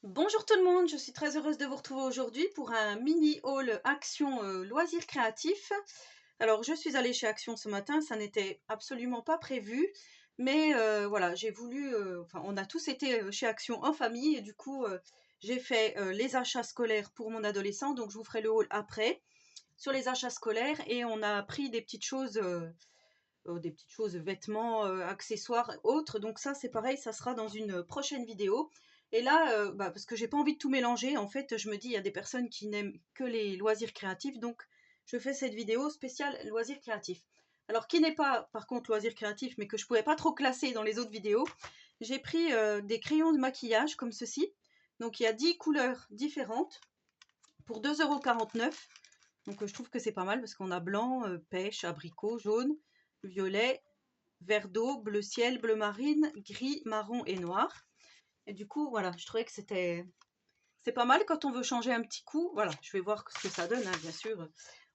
Bonjour tout le monde, je suis très heureuse de vous retrouver aujourd'hui pour un mini haul Action loisirs créatifs. Alors je suis allée chez Action ce matin, ça n'était absolument pas prévu, mais voilà, j'ai voulu, enfin on a tous été chez Action en famille et du coup j'ai fait les achats scolaires pour mon adolescent, donc je vous ferai le haul après sur les achats scolaires et on a pris des petites choses, vêtements, accessoires, autres. Donc ça, c'est pareil, ça sera dans une prochaine vidéo. Et là, parce que j'ai pas envie de tout mélanger, en fait, je me dis, il y a des personnes qui n'aiment que les loisirs créatifs, donc je fais cette vidéo spéciale loisirs créatifs. Alors, qui n'est pas, par contre, loisirs créatifs, mais que je pouvais pas trop classer dans les autres vidéos, j'ai pris des crayons de maquillage comme ceci. Donc, il y a 10 couleurs différentes pour 2,49 €. Donc, je trouve que c'est pas mal parce qu'on a blanc, pêche, abricot, jaune, violet, vert d'eau, bleu ciel, bleu marine, gris, marron et noir. Et du coup, voilà, je trouvais que c'est pas mal quand on veut changer un petit coup. Voilà, je vais voir ce que ça donne, hein, bien sûr.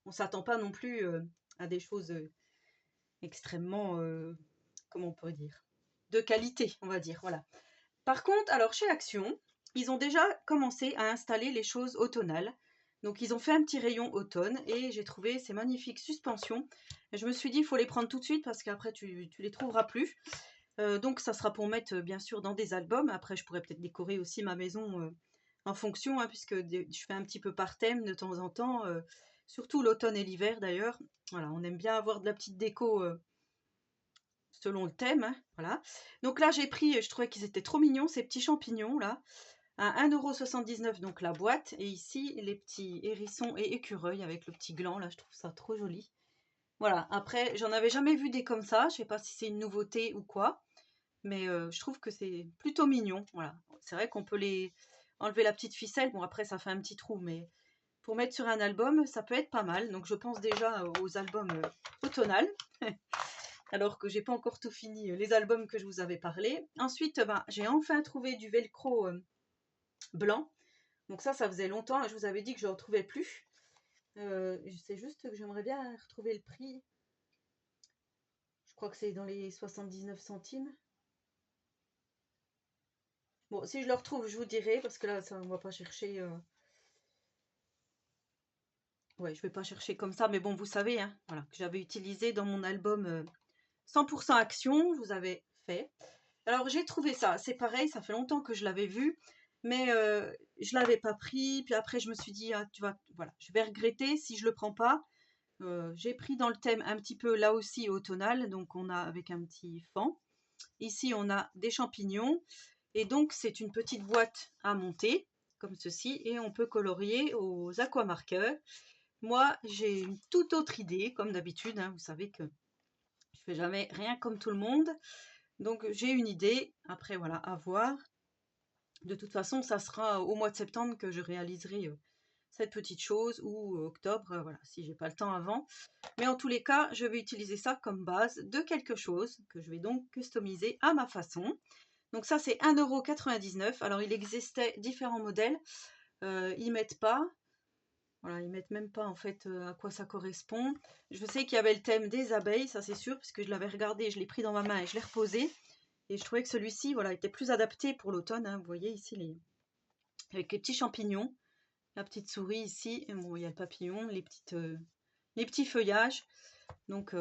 On s'attend pas non plus à des choses extrêmement, comment on peut dire, de qualité, on va dire. Voilà. Par contre, alors chez Action, ils ont déjà commencé à installer les choses automnales. Donc ils ont fait un petit rayon automne et j'ai trouvé ces magnifiques suspensions. Et je me suis dit, il faut les prendre tout de suite parce qu'après tu les trouveras plus. Donc ça sera pour mettre bien sûr dans des albums. Après je pourrais peut-être décorer aussi ma maison en fonction, hein, puisque je fais un petit peu par thème de temps en temps. Surtout l'automne et l'hiver d'ailleurs. Voilà, on aime bien avoir de la petite déco selon le thème, hein, voilà. Donc là j'ai pris, je trouvais qu'ils étaient trop mignons, ces petits champignons là, à 1,79 € donc la boîte. Et ici les petits hérissons et écureuils avec le petit gland là, je trouve ça trop joli. Voilà, après j'en avais jamais vu des comme ça, je sais pas si c'est une nouveauté ou quoi, mais je trouve que c'est plutôt mignon. Voilà, c'est vrai qu'on peut les enlever la petite ficelle, bon après ça fait un petit trou, mais pour mettre sur un album ça peut être pas mal. Donc je pense déjà aux albums automnales. Alors que j'ai pas encore tout fini, les albums que je vous avais parlé. Ensuite, j'ai enfin trouvé du velcro blanc. Donc ça faisait longtemps, hein, je vous avais dit que je ne retrouvais plus. C'est juste que j'aimerais bien retrouver le prix. Je crois que c'est dans les 79 centimes. Bon, si je le retrouve, je vous dirai, parce que là, ça, on va pas chercher. Ouais, je vais pas chercher comme ça, mais bon, vous savez, hein, voilà, que j'avais utilisé dans mon album 100% Action, je vous avais fait. Alors j'ai trouvé ça, c'est pareil, ça fait longtemps que je l'avais vu, mais je l'avais pas pris. Puis après je me suis dit, ah, voilà, je vais regretter si je le prends pas. J'ai pris dans le thème un petit peu là aussi automnal, donc on a avec un petit fan. Ici on a des champignons et donc c'est une petite boîte à monter comme ceci et on peut colorier aux aquamarqueurs. Moi j'ai une toute autre idée, comme d'habitude, hein, vous savez que je fais jamais rien comme tout le monde. Donc j'ai une idée, après voilà, à voir. De toute façon, ça sera au mois de septembre que je réaliserai cette petite chose ou octobre, voilà, si j'ai pas le temps avant. Mais en tous les cas, je vais utiliser ça comme base de quelque chose que je vais donc customiser à ma façon. Donc ça, c'est 1,99 €. Alors, il existait différents modèles. Ils mettent pas. Voilà, ils mettent même pas en fait à quoi ça correspond. Je sais qu'il y avait le thème des abeilles, ça c'est sûr, puisque je l'avais regardé, je l'ai pris dans ma main et je l'ai reposé. Et je trouvais que celui-ci, voilà, était plus adapté pour l'automne, hein. Vous voyez ici, avec les petits champignons, la petite souris ici, et bon, il y a le papillon, les petits feuillages. Donc,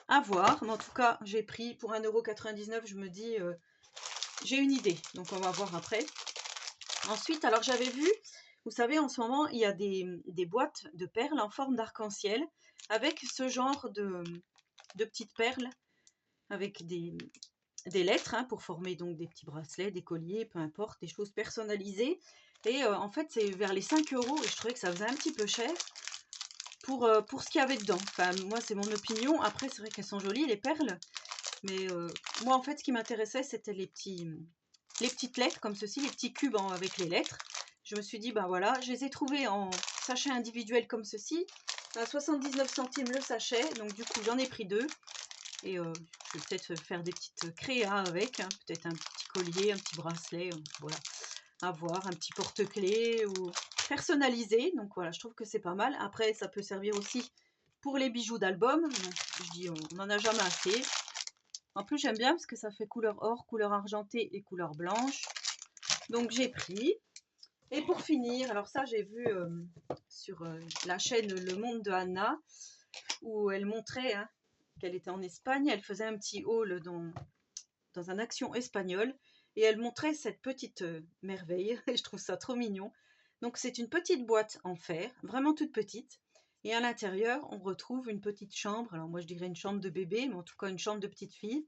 à voir. Mais en tout cas, j'ai pris pour 1,99 €, je me dis, j'ai une idée. Donc, on va voir après. Ensuite, alors j'avais vu, vous savez, en ce moment, il y a des boîtes de perles en forme d'arc-en-ciel avec ce genre de petites perles avec des lettres, hein, pour former donc des petits bracelets, des colliers, peu importe, des choses personnalisées. Et en fait, c'est vers les 5 € et je trouvais que ça faisait un petit peu cher pour ce qu'il y avait dedans. Enfin, moi, c'est mon opinion. Après, c'est vrai qu'elles sont jolies, les perles. Mais moi, en fait, ce qui m'intéressait, c'était les petites lettres comme ceci, les petits cubes avec les lettres. Je me suis dit, ben voilà, je les ai trouvés en sachet individuel comme ceci, à 79 centimes le sachet. Donc, du coup, j'en ai pris deux. Et je vais peut-être faire des petites créas avec, hein, peut-être un petit collier, un petit bracelet, voilà, à voir, un petit porte-clés ou personnalisé. Donc voilà, je trouve que c'est pas mal. Après, ça peut servir aussi pour les bijoux d'album. Je dis, on n'en a jamais assez. En plus, j'aime bien parce que ça fait couleur or, couleur argentée et couleur blanche. Donc j'ai pris. Et pour finir, alors ça j'ai vu sur la chaîne Le Monde de Anna, où elle montrait hein, qu'elle était en Espagne, elle faisait un petit haul dans un action espagnol, et elle montrait cette petite merveille, et je trouve ça trop mignon. Donc c'est une petite boîte en fer, vraiment toute petite, et à l'intérieur on retrouve une petite chambre, alors moi je dirais une chambre de bébé, mais en tout cas une chambre de petite fille,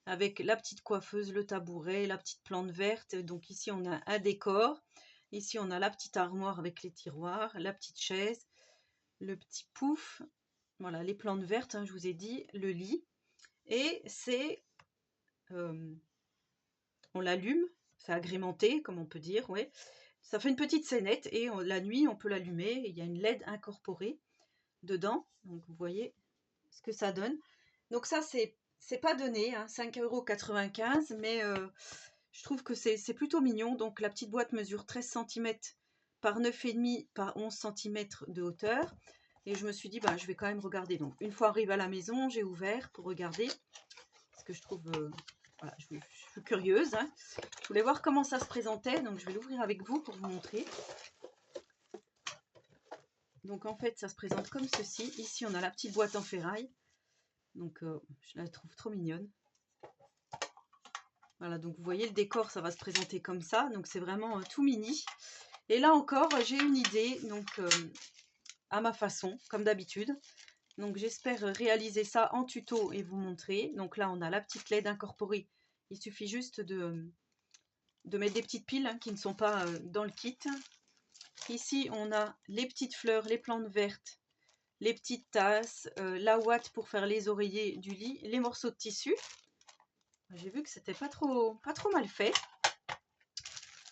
avec la petite coiffeuse, le tabouret, la petite plante verte. Donc ici on a un décor, ici on a la petite armoire avec les tiroirs, la petite chaise, le petit pouf, voilà les plantes vertes, hein, je vous ai dit, le lit, et c'est on l'allume, c'est agrémenté comme on peut dire, ouais. Ça fait une petite scénette et la nuit on peut l'allumer, il y a une LED incorporée dedans, donc vous voyez ce que ça donne. Donc ça c'est pas donné, hein, 5,95 €, mais je trouve que c'est plutôt mignon. Donc la petite boîte mesure 13 cm par 9,5 par 11 cm de hauteur. Et je me suis dit, bah, je vais quand même regarder. Donc une fois arrivée à la maison, j'ai ouvert pour regarder. Parce que je trouve, voilà, je suis curieuse. Hein. Je voulais voir comment ça se présentait. Donc je vais l'ouvrir avec vous pour vous montrer. Donc en fait, ça se présente comme ceci. Ici, on a la petite boîte en ferraille. Donc je la trouve trop mignonne. Voilà, donc vous voyez le décor, ça va se présenter comme ça. Donc c'est vraiment tout mini. Et là encore, j'ai une idée, donc à ma façon, comme d'habitude. Donc j'espère réaliser ça en tuto et vous montrer. Donc là, on a la petite LED incorporée. Il suffit juste de mettre des petites piles hein, qui ne sont pas dans le kit. Ici, on a les petites fleurs, les plantes vertes, les petites tasses, la ouate pour faire les oreillers du lit, les morceaux de tissu. J'ai vu que c'était pas trop mal fait.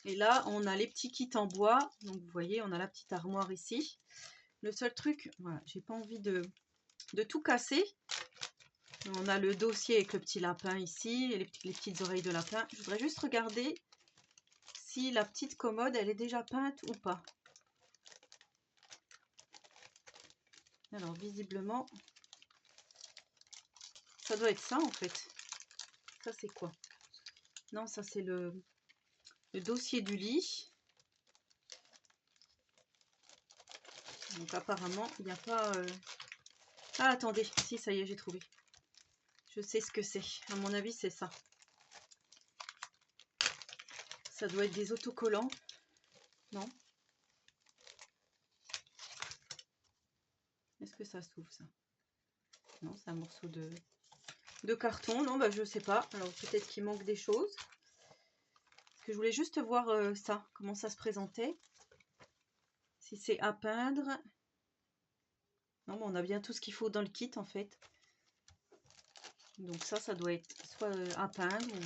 Et là, on a les petits kits en bois. Donc, vous voyez, on a la petite armoire ici. Le seul truc, voilà, j'ai pas envie de tout casser. On a le dossier avec le petit lapin ici et les petites oreilles de lapin. Je voudrais juste regarder si la petite commode, elle est déjà peinte ou pas. Alors, visiblement, ça doit être ça en fait. Ça, c'est quoi? Non, ça, c'est le dossier du lit. Donc, apparemment, il n'y a pas... Ah, attendez. Si, ça y est, j'ai trouvé. Je sais ce que c'est. À mon avis, c'est ça. Ça doit être des autocollants. Non? Est-ce que ça s'ouvre, ça? Non, c'est un morceau de carton. Non, bah, je sais pas. Alors, peut-être qu'il manque des choses. Parce que je voulais juste voir ça, comment ça se présentait. Si c'est à peindre. Non, on a bien tout ce qu'il faut dans le kit, en fait. Donc ça doit être soit à peindre ou...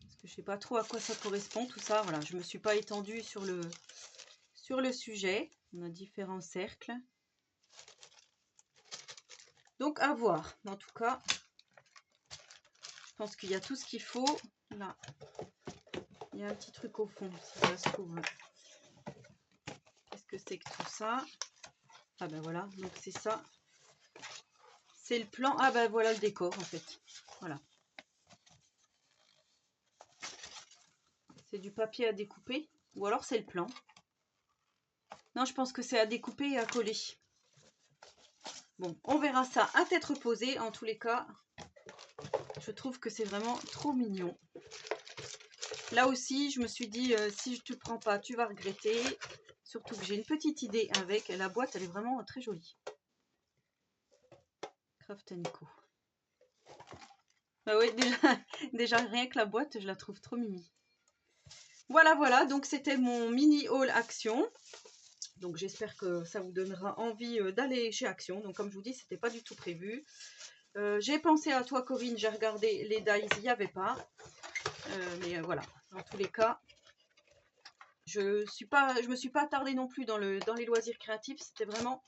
Parce que je sais pas trop à quoi ça correspond, tout ça. Voilà, je me suis pas étendue sur le sujet. On a différents cercles. Donc à voir. En tout cas, je pense qu'il y a tout ce qu'il faut. Là, il y a un petit truc au fond, si ça se trouve. Qu'est-ce que c'est que tout ça? Ah ben voilà, donc c'est ça. C'est le plan. Ah ben voilà le décor en fait. Voilà. C'est du papier à découper. Ou alors c'est le plan. Non, je pense que c'est à découper et à coller. Bon, on verra ça à tête reposée. En tous les cas, je trouve que c'est vraiment trop mignon. Là aussi, je me suis dit, si tu ne prends pas, tu vas regretter. Surtout que j'ai une petite idée avec. La boîte, elle est vraiment très jolie. Craft & Co. Bah oui, déjà rien que la boîte, je la trouve trop mimi. Voilà, donc c'était mon mini haul Action. Donc j'espère que ça vous donnera envie d'aller chez Action. Donc comme je vous dis, c'était pas du tout prévu. J'ai pensé à toi Corinne, j'ai regardé les dies, il n'y avait pas. Mais voilà, dans tous les cas, je me suis pas attardée non plus dans les loisirs créatifs. C'était vraiment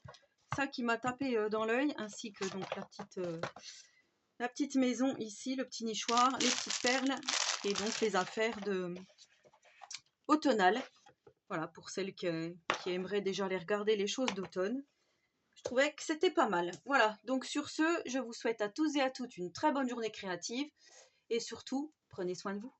ça qui m'a tapé dans l'œil, ainsi que donc la petite maison ici, le petit nichoir, les petites perles et donc les affaires automnales. Voilà, pour celles qui aimeraient déjà aller regarder les choses d'automne. Je trouvais que c'était pas mal. Voilà, donc sur ce, je vous souhaite à tous et à toutes une très bonne journée créative et surtout, prenez soin de vous.